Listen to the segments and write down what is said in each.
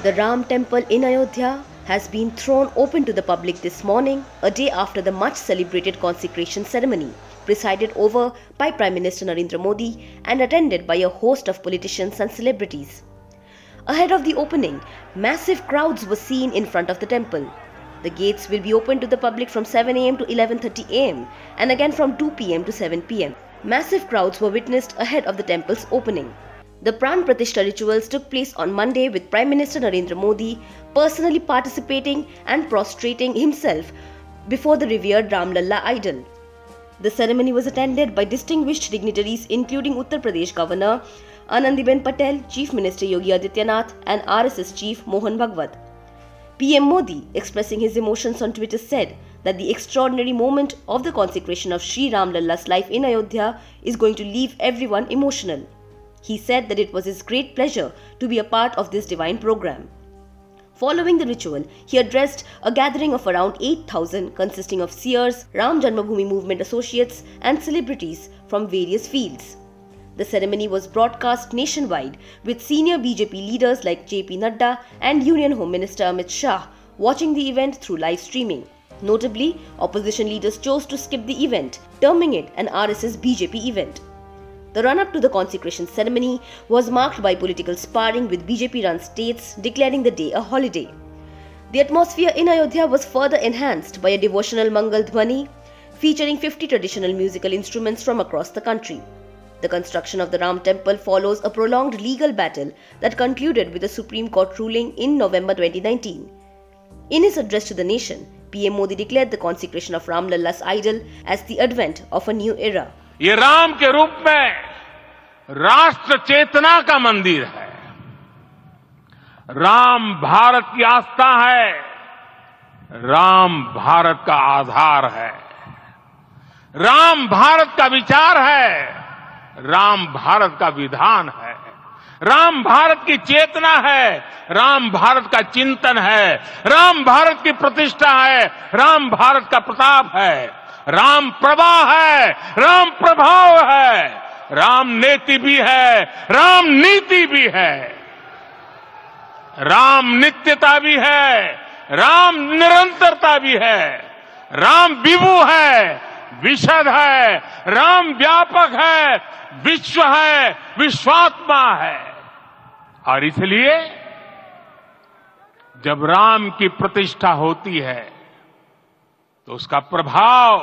The Ram temple in Ayodhya has been thrown open to the public this morning, a day after the much celebrated consecration ceremony, presided over by Prime Minister Narendra Modi and attended by a host of politicians and celebrities. Ahead of the opening, massive crowds were seen in front of the temple. The gates will be open to the public from 7 am to 11:30 am and again from 2 pm to 7 pm. Massive crowds were witnessed ahead of the temple's opening. The Pran Pratishtha rituals took place on Monday with Prime Minister Narendra Modi personally participating and prostrating himself before the revered Ram Lalla idol. The ceremony was attended by distinguished dignitaries including Uttar Pradesh Governor Anandiben Patel, Chief Minister Yogi Adityanath and RSS Chief Mohan Bhagwat. PM Modi, expressing his emotions on Twitter, said that the extraordinary moment of the consecration of Sri Ram Lalla's life in Ayodhya is going to leave everyone emotional. He said that it was his great pleasure to be a part of this divine program. Following the ritual, he addressed a gathering of around 8,000 consisting of seers, Ram Janmabhoomi movement associates and celebrities from various fields. The ceremony was broadcast nationwide with senior BJP leaders like JP Nadda and Union Home Minister Amit Shah watching the event through live streaming. Notably, opposition leaders chose to skip the event, terming it an RSS BJP event. The run-up to the consecration ceremony was marked by political sparring with BJP-run states declaring the day a holiday. The atmosphere in Ayodhya was further enhanced by a devotional Mangal Dhwani featuring 50 traditional musical instruments from across the country. The construction of the Ram temple follows a prolonged legal battle that concluded with a Supreme Court ruling in November 2019. In his address to the nation, PM Modi declared the consecration of Ram Lalla's idol as the advent of a new era. ये राम के रूप में राष्ट्र चेतना का मंदिर है। राम भारत की आस्था है। राम भारत का आधार है। राम भारत का विचार है। राम भारत का विधान है। राम भारत की चेतना है। राम भारत का चिंतन है। राम भारत की प्रतिष्ठा है। राम भारत का प्रताप है। राम प्रवाह है, राम प्रभाव है, राम नेति भी है, राम नीति भी है, राम नित्यता भी है, राम निरंतरता भी है, राम विभु है, विशद है, राम व्यापक है, विश्व है, विश्वात्मा है। और इसलिए जब राम की प्रतिष्ठा होती है तो उसका प्रभाव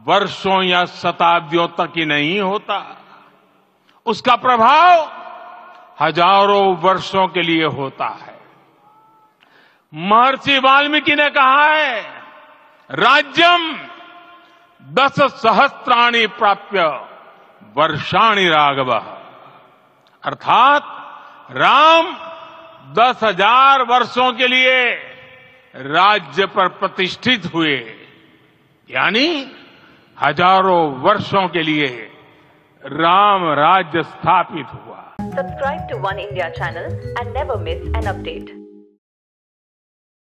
वर्षों या शताब्दियों तक ही नहीं होता, उसका प्रभाव हजारों वर्षों के लिए होता है। महर्षि वाल्मीकि ने कहा है, राज्यम 10 सहस्त्राणि प्राप्य वर्षाणि राघवः, अर्थात राम 10,000 वर्षों के लिए राज्य पर प्रतिष्ठित हुए, यानी हजारों वर्षों के लिए राम राज्य स्थापित हुआ। Subscribe to One India channel and never miss an update.